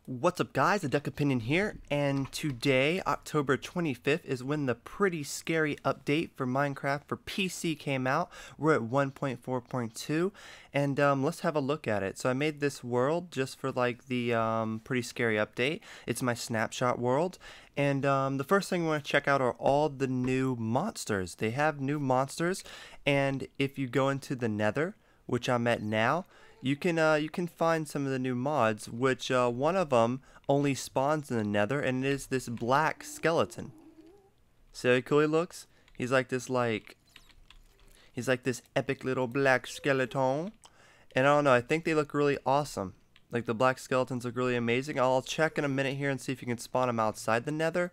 What's up guys, the Duck Opinion here, and today, October 25th, is when the pretty scary update for Minecraft for PC came out. We're at 1.4.2, and let's have a look at it. So I made this world just for like the pretty scary update. It's my snapshot world, and the first thing we want to check out are all the new monsters. They have new monsters, and if you go into the Nether, which I'm at now, you can find some of the new mods, which one of them only spawns in the Nether, and it is this black skeleton. See how cool he looks? He's like this epic little black skeleton, and I don't know, I think they look really awesome. Like the black skeletons look really amazing. I'll check in a minute here and see if you can spawn them outside the Nether,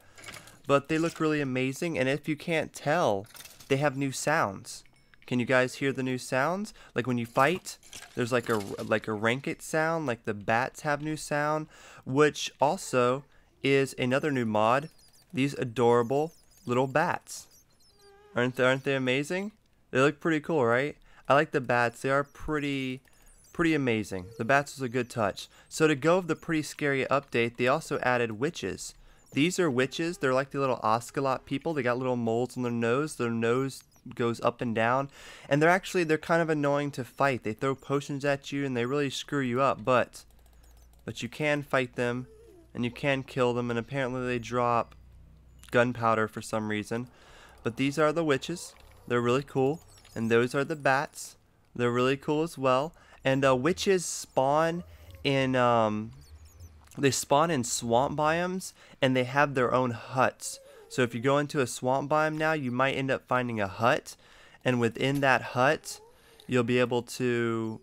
but they look really amazing. And if you can't tell, they have new sounds. Can you guys hear the new sounds? Like when you fight, there's like a ranked sound, like the bats have new sound, which also is another new mod. These adorable little bats. Aren't they amazing? They look pretty cool, right? I like the bats. They are pretty amazing. The bats was a good touch. So to go with the pretty scary update, they also added witches. These are witches. They're like the little ocelot people. They got little moles on their nose. Their nose goes up and down, and they're kind of annoying to fight. They throw potions at you and they really screw you up, but you can fight them and you can kill them, and apparently they drop gunpowder for some reason. But these are the witches. They're really cool. And those are the bats. They're really cool as well. And witches spawn in they spawn in swamp biomes, and they have their own huts. So if you go into a swamp biome now, you might end up finding a hut, and within that hut, you'll be able to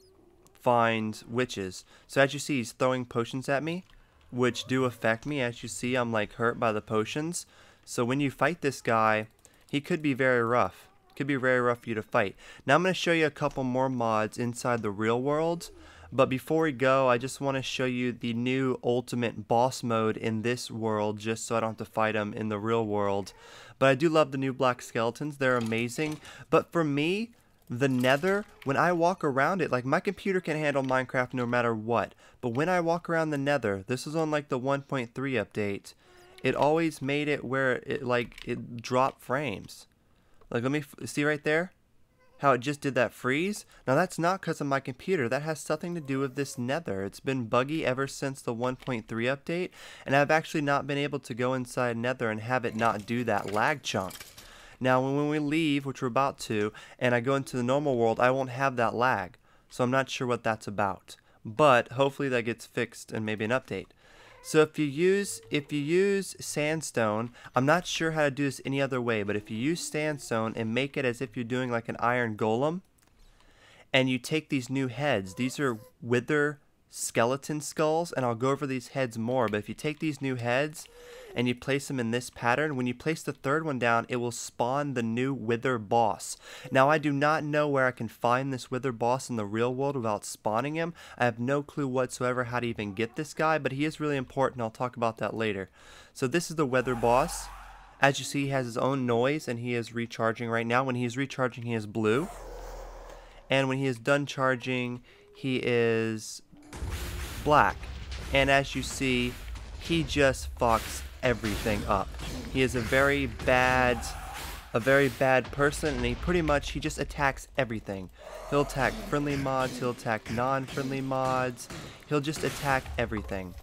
find witches. So as you see, he's throwing potions at me, which do affect me. As you see, I'm like hurt by the potions. So when you fight this guy, he could be very rough. Could be very rough for you to fight. Now I'm going to show you a couple more mods inside the real world. But before we go, I just want to show you the new ultimate boss mode in this world, just so I don't have to fight them in the real world. But I do love the new black skeletons. They're amazing. But for me, the Nether, when I walk around it, like my computer can handle Minecraft no matter what. But when I walk around the Nether, this is on like the 1.3 update, it always made it where it dropped frames. Like let me see right there. How it just did that freeze. Now that's not because of my computer. That has something to do with this Nether. It's been buggy ever since the 1.3 update, and I've actually not been able to go inside Nether and have it not do that lag chunk. Now when we leave, which we're about to, and I go into the normal world, I won't have that lag. So I'm not sure what that's about. But hopefully that gets fixed in maybe an update. So if you use sandstone, I'm not sure how to do this any other way, but if you use sandstone and make it as if you're doing like an iron golem, and you take these new heads, these are wither skeleton skulls, and I'll go over these heads more, but if you take these new heads and you place them in this pattern, when you place the third one down, it will spawn the new wither boss. Now I do not know where I can find this wither boss in the real world without spawning him. I have no clue whatsoever how to even get this guy, but he is really important. I'll talk about that later. So this is the wither boss. As you see, he has his own noise, and he is recharging right now. When he is recharging, he is blue, and when he is done charging, he is black. And as you see, he just fucks everything up. He is a very bad person, and he just attacks everything. He'll attack friendly mods, he'll attack non-friendly mods, he'll just attack everything.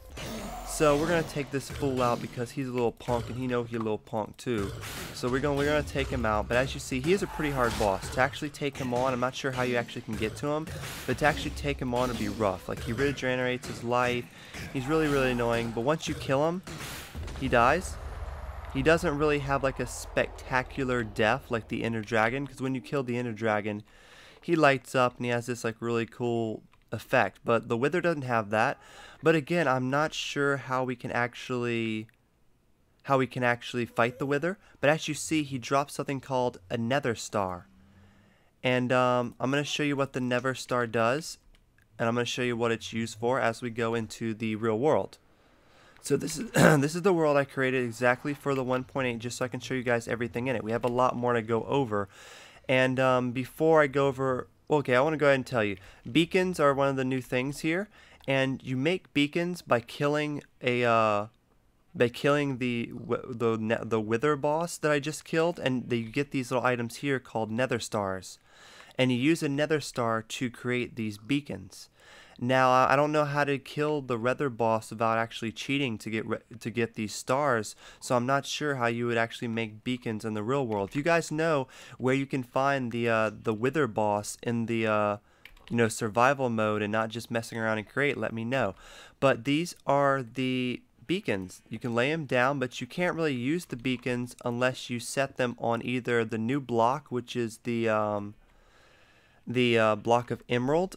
So we're gonna take this fool out because he's a little punk, and he knows he's a little punk too. So we're gonna take him out. But as you see, he is a pretty hard boss. To actually take him on, I'm not sure how you actually can get to him, but to actually take him on would be rough. Like he regenerates his life. He's really annoying. But once you kill him, he dies. He doesn't really have like a spectacular death like the Ender Dragon, because when you kill the Ender Dragon, he lights up and he has this like really cool effect. But the Wither doesn't have that. But again, I'm not sure how we can actually fight the Wither. But as you see, he drops something called a Nether Star. And I'm going to show you what the Nether Star does, and I'm going to show you what it's used for as we go into the real world. So this is this is the world I created exactly for the 1.8, just so I can show you guys everything in it. We have a lot more to go over. And before I go over, okay, I want to go ahead and tell you, beacons are one of the new things here. and you make beacons by killing the wither boss that I just killed, and you get these little items here called nether stars, and you use a nether star to create these beacons. Now I don't know how to kill the wither boss without actually cheating to get these stars, so I'm not sure how you would actually make beacons in the real world. If you guys know where you can find the wither boss in the survival mode and not just messing around and create, let me know. But these are the beacons. You can lay them down, but you can't really use the beacons unless you set them on either the new block, which is the block of emerald,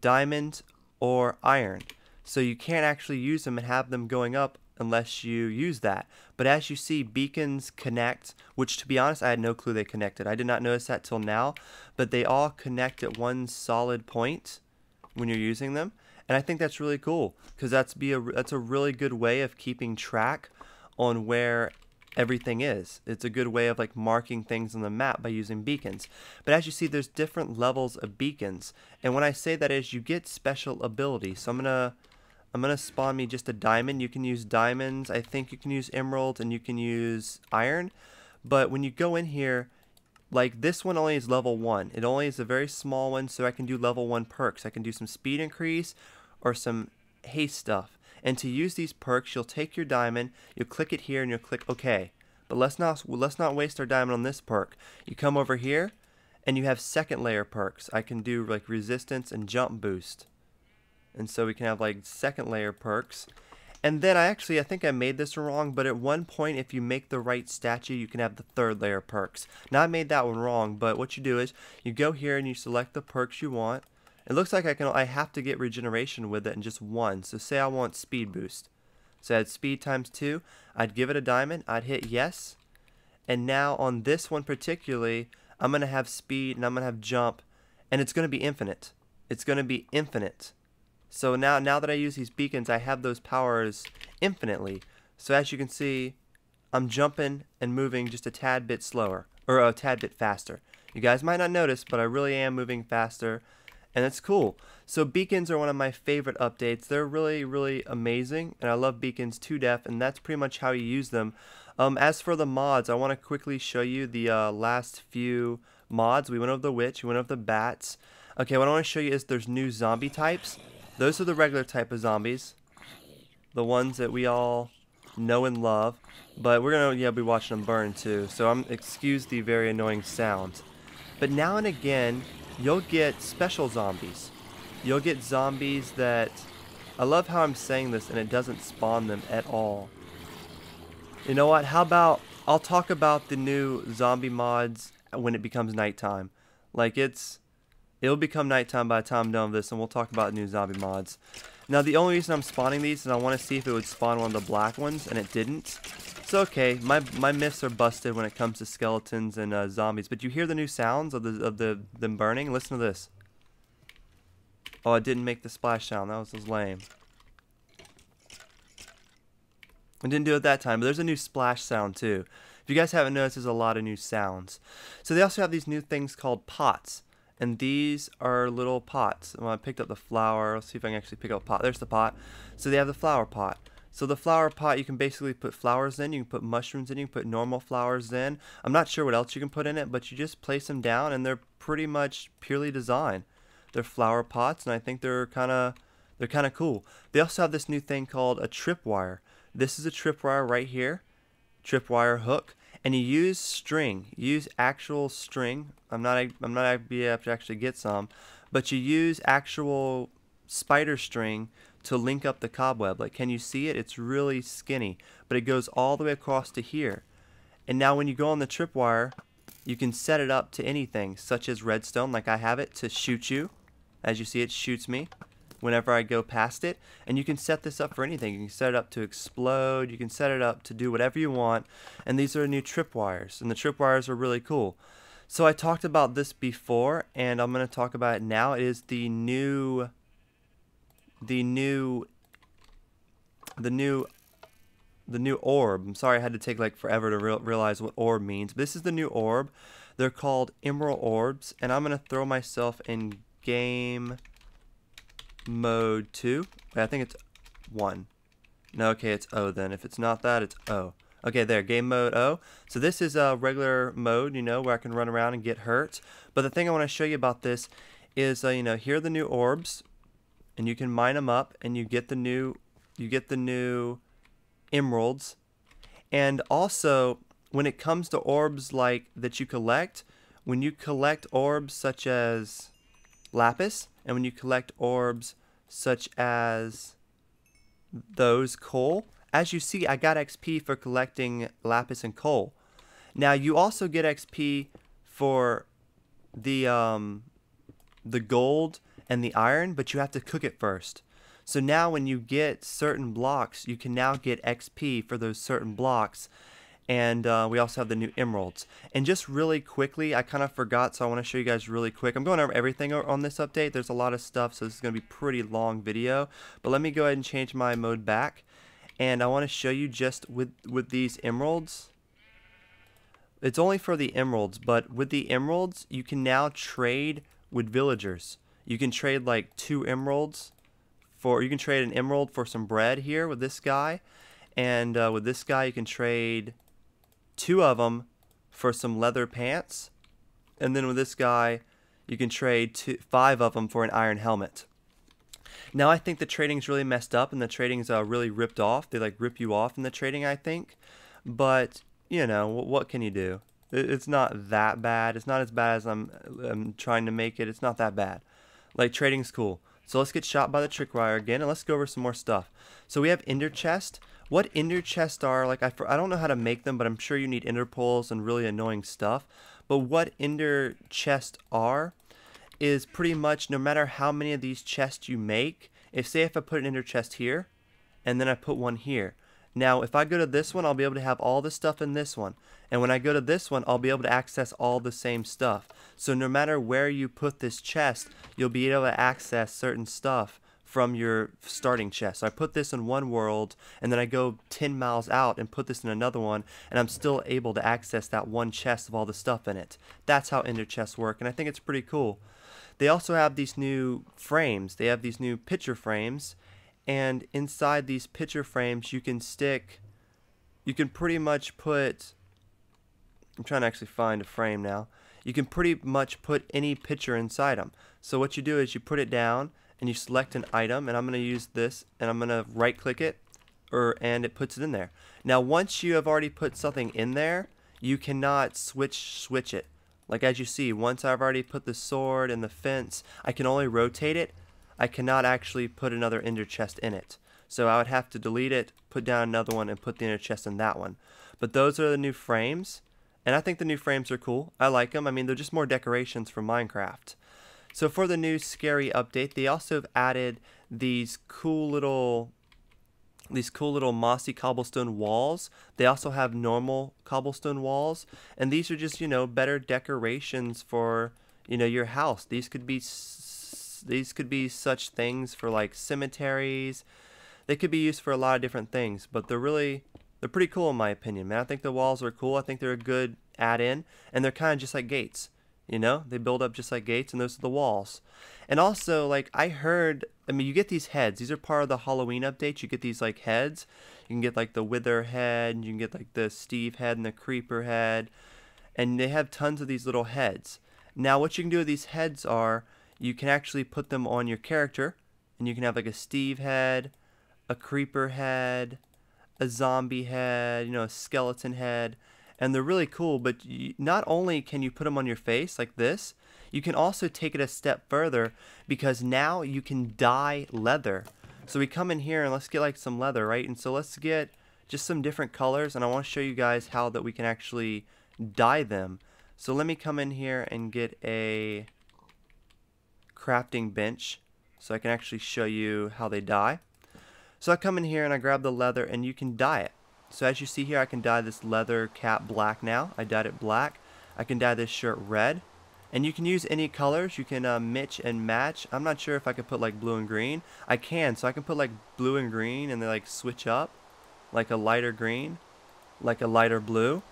diamond, or iron. So you can't actually use them and have them going up unless you use that. But as you see, beacons connect, which to be honest I had no clue they connected. I did not notice that till now, but they all connect at one solid point when you're using them, and I think that's really cool because that's a really good way of keeping track on where everything is. It's a good way of like marking things on the map by using beacons. But as you see, there's different levels of beacons, and when I say that is you get special abilities. So I'm gonna spawn me just a diamond. You can use diamonds, I think you can use emerald, and you can use iron. But when you go in here, like this one only is level 1. It only is a very small one, so I can do level 1 perks. I can do some speed increase or some haste stuff. And to use these perks, you'll take your diamond, you'll click it here, and you'll click OK. But let's not waste our diamond on this perk. You come over here, and you have second layer perks. I can do like resistance and jump boost. And so we can have like second layer perks. And then I think I made this wrong, but at one point if you make the right statue, you can have the third layer perks. Now I made that one wrong, but what you do is you go here and you select the perks you want. It looks like I have to get regeneration with it in just one. So say I want speed boost. So I had speed times 2. I'd give it a diamond. I'd hit yes. And now on this one particularly, I'm going to have speed and I'm going to have jump. And it's going to be infinite. It's going to be infinite. So now that I use these beacons, I have those powers infinitely. So as you can see, I'm jumping and moving just a tad bit slower. Or a tad bit faster. You guys might not notice, but I really am moving faster. And it's cool. So beacons are one of my favorite updates. They're really, really amazing, and I love beacons to death, and that's pretty much how you use them. As for the mods, I want to quickly show you the last few mods. We went over the witch, we went over the bats. Okay, what I want to show you is there's new zombie types. Those are the regular type of zombies, the ones that we all know and love. But we're gonna be watching them burn too. So excuse the very annoying sounds. But now and again, you'll get special zombies. You'll get zombies that, I love how I'm saying this and it doesn't spawn them at all. You know what, how about, I'll talk about the new zombie mods when it becomes nighttime. Like it'll become nighttime by the time I'm done with this, and we'll talk about new zombie mods. Now the only reason I'm spawning these is I want to see if it would spawn one of the black ones, and it didn't. It's okay, my myths are busted when it comes to skeletons and zombies, but you hear the new sounds of them burning? Listen to this. Oh, it didn't make the splash sound. That was lame. I didn't do it that time, but there's a new splash sound too. If you guys haven't noticed, there's a lot of new sounds. So they also have these new things called pots, and these are little pots. When I picked up the flower, let's see if I can actually pick up a pot. There's the pot. So they have the flower pot. So the flower pot, you can basically put flowers in, you can put mushrooms in, you can put normal flowers in. I'm not sure what else you can put in it, but you just place them down and they're pretty much purely design. They're flower pots, and I think they're kind of cool. They also have this new thing called a tripwire. This is a tripwire right here, tripwire hook, and you use string. You use actual string. I'm not gonna be able to actually get some, but you use actual spider string to link up the cobweb. Like, can you see it? It's really skinny, but it goes all the way across to here. And now when you go on the tripwire, you can set it up to anything, such as redstone, like I have it, to shoot you. As you see, it shoots me whenever I go past it. And you can set this up for anything. You can set it up to explode. You can set it up to do whatever you want. And these are new tripwires, and the tripwires are really cool. So I talked about this before, and I'm going to talk about it now. It is the new orb. I'm sorry I had to take like forever to realize what orb means. But this is the new orb. They're called emerald orbs, and I'm going to throw myself in game mode 2. Wait, I think it's 1. No, okay, it's O then. If it's not that, it's O. Okay, there, game mode O. So this is a regular mode, you know, where I can run around and get hurt. But the thing I want to show you about this is, you know, here are the new orbs, and you can mine them up, and you get the new emeralds. And also, when it comes to orbs like that you collect, when you collect orbs such as lapis, and when you collect orbs such as those coal, as you see, I got XP for collecting lapis and coal. Now you also get XP for the gold and the iron, but you have to cook it first. So now when you get certain blocks, you can now get XP for those certain blocks. And we also have the new emeralds. And just really quickly, I kind of forgot, so I want to show you guys really quick. I'm going over everything on this update. There's a lot of stuff, so this is going to be a pretty long video. But let me go ahead and change my mode back. And I want to show you just with these emeralds. It's only for the emeralds, but with the emeralds, you can now trade with villagers. You can trade like 2 emeralds. You can trade an emerald for some bread here with this guy. And with this guy, you can trade 2 of them for some leather pants, and then with this guy you can trade 5 of them for an iron helmet. Now I think the trading's really messed up, and the trading's really ripped off. They like rip you off in the trading, I think. But you know, what can you do? It's not that bad. It's not as bad as I'm trying to make it. It's not that bad. Like, trading's cool. So let's get shot by the tripwire again, and let's go over some more stuff. So we have ender chest. What ender chests are, like, I don't know how to make them, but I'm sure you need ender pearls and really annoying stuff. But what ender chests are is pretty much no matter how many of these chests you make, if I put an ender chest here, and then I put one here. Now, if I go to this one, I'll be able to have all the stuff in this one. And when I go to this one, I'll be able to access all the same stuff. So no matter where you put this chest, you'll be able to access certain stuff from your starting chest. So I put this in one world, and then I go 10 miles out and put this in another one, and I'm still able to access that one chest of all the stuff in it. That's how ender chests work, and I think it's pretty cool. They also have these new frames. They have these new picture frames, and inside these picture frames you can pretty much put, I'm trying to actually find a frame now. You can pretty much put any picture inside them. So what you do is you put it down, and you select an item, and I'm going to use this, and I'm going to right click it, and it puts it in there. Now once you have already put something in there, you cannot switch it. Like, as you see, once I've already put the sword and the fence, I can only rotate it. I cannot actually put another ender chest in it. So I would have to delete it, put down another one, and put the ender chest in that one. But those are the new frames, and I think the new frames are cool. I like them. I mean, they're just more decorations for Minecraft. So for the new scary update, they also have added these cool little mossy cobblestone walls. They also have normal cobblestone walls, and these are just, you know, better decorations for, you know, your house. These could be such things for like cemeteries. They could be used for a lot of different things, but they're pretty cool in my opinion, man. I think the walls are cool. I think they're a good add-in, and they're kind of just like gates. You know, they build up just like gates, and those are the walls. And also, like, I mean, you get these heads. These are part of the Halloween update. You get these, like, heads. You can get, like, the Wither head, and you can get, like, the Steve head and the Creeper head. And they have tons of these little heads. Now, what you can do with these heads are, you can actually put them on your character, and you can have, like, a Steve head, a Creeper head, a zombie head, you know, a skeleton head. And they're really cool, but not only can you put them on your face like this, you can also take it a step further, because now you can dye leather. So we come in here and let's get like some leather, right? And so let's get just some different colors, and I want to show you guys how that we can actually dye them. So let me come in here and get a crafting bench so I can actually show you how they dye. So I come in here and I grab the leather, and you can dye it. So as you see here, I can dye this leather cap black now. I dyed it black. I can dye this shirt red. And you can use any colors. You can mix and match. I'm not sure if I could put like blue and green. I can. So I can put like blue and green, and they like switch up. Like a lighter green. Like a lighter blue.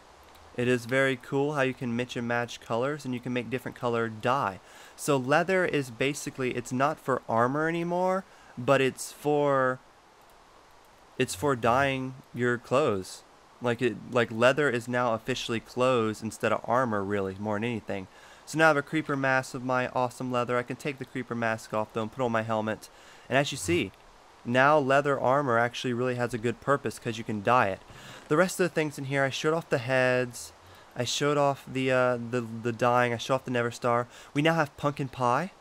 It is very cool how you can mix and match colors, and you can make different color dye. So leather is basically, it's not for armor anymore, but it's for dyeing your clothes. Like leather is now officially clothes instead of armor, really, more than anything. So now I have a creeper mask of my awesome leather. I can take the creeper mask off though and put on my helmet. And as you see, now leather armor actually really has a good purpose because you can dye it. The rest of the things in here, I showed off the heads. I showed off the dyeing. I showed off the Never Star. We now have pumpkin pie.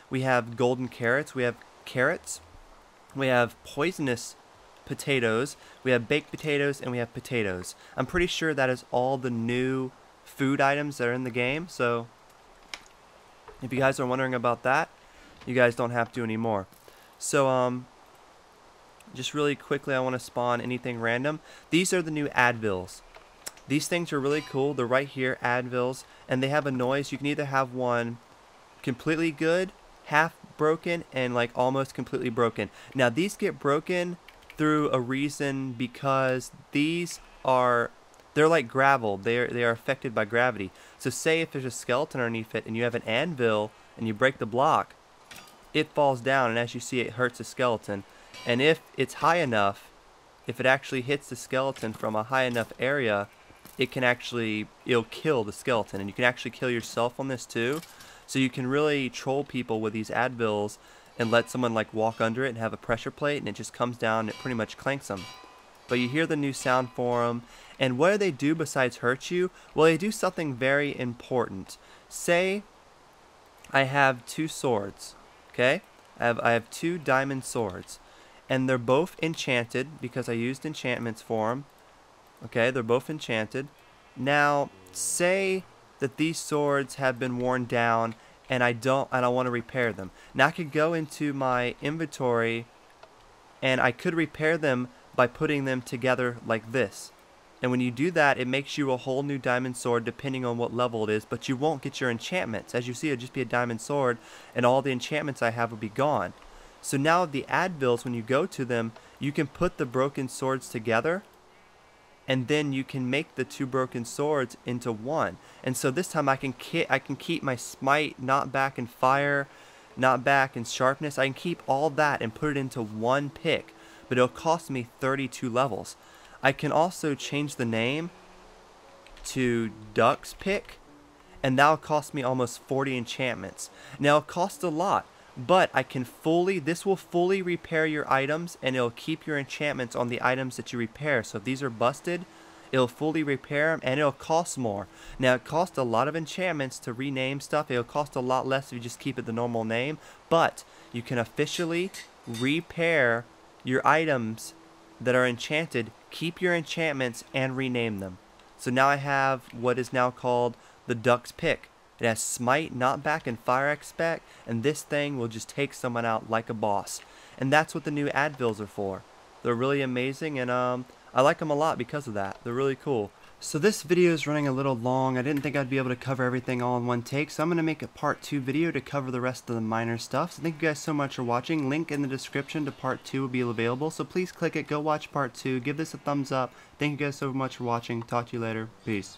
We have golden carrots. We have carrots. We have poisonous potatoes. We have baked potatoes, and we have potatoes. I'm pretty sure that is all the new food items that are in the game. So if you guys are wondering about that, you guys don't have to anymore. So just really quickly, I want to spawn anything random. These are the new Anvils. These things are really cool. They're right here, Anvils, and they have a noise. You can either have one completely good, half broken, and like almost completely broken. Now these get broken through a reason because they're like gravel. They are affected by gravity. So say if there's a skeleton underneath it and you have an anvil and you break the block, it falls down, and as you see, it hurts the skeleton. And if it's high enough, if it actually hits the skeleton from a high enough area, it'll kill the skeleton, and you can actually kill yourself on this too. So you can really troll people with these Anvils and let someone like walk under it and have a pressure plate, and it just comes down and it pretty much clanks them. But you hear the new sound for them, and what do they do besides hurt you? Well, they do something very important. Say I have two swords, okay? I have two diamond swords, and they're both enchanted because I used enchantments for them. Okay, they're both enchanted. Now, say that these swords have been worn down and I want to repair them. Now I could go into my inventory and I could repair them by putting them together like this. And when you do that, it makes you a whole new diamond sword depending on what level it is, but you won't get your enchantments. As you see, it'll just be a diamond sword and all the enchantments I have will be gone. So now the Anvils, when you go to them, you can put the broken swords together, and then you can make the two broken swords into one. And so this time I can keep my smite, knockback, and fire, knockback, and sharpness. I can keep all that and put it into one pick, but it'll cost me 32 levels. I can also change the name to Duck's Pick, and that'll cost me almost 40 enchantments. Now it costs a lot, but this will fully repair your items, and it'll keep your enchantments on the items that you repair. So if these are busted, it'll fully repair them, and it'll cost more. Now it costs a lot of enchantments to rename stuff. It'll cost a lot less if you just keep it the normal name, but you can officially repair your items that are enchanted, keep your enchantments, and rename them. So now I have what is now called the Duck's Pick. It has smite, knockback, and fire expect, and this thing will just take someone out like a boss. And that's what the new Anvils are for. They're really amazing, and I like them a lot because of that. They're really cool. So this video is running a little long. I didn't think I'd be able to cover everything all in one take, so I'm going to make a part 2 video to cover the rest of the minor stuff. So thank you guys so much for watching. Link in the description to part 2 will be available, so please click it, go watch part 2, give this a thumbs up. Thank you guys so much for watching. Talk to you later. Peace.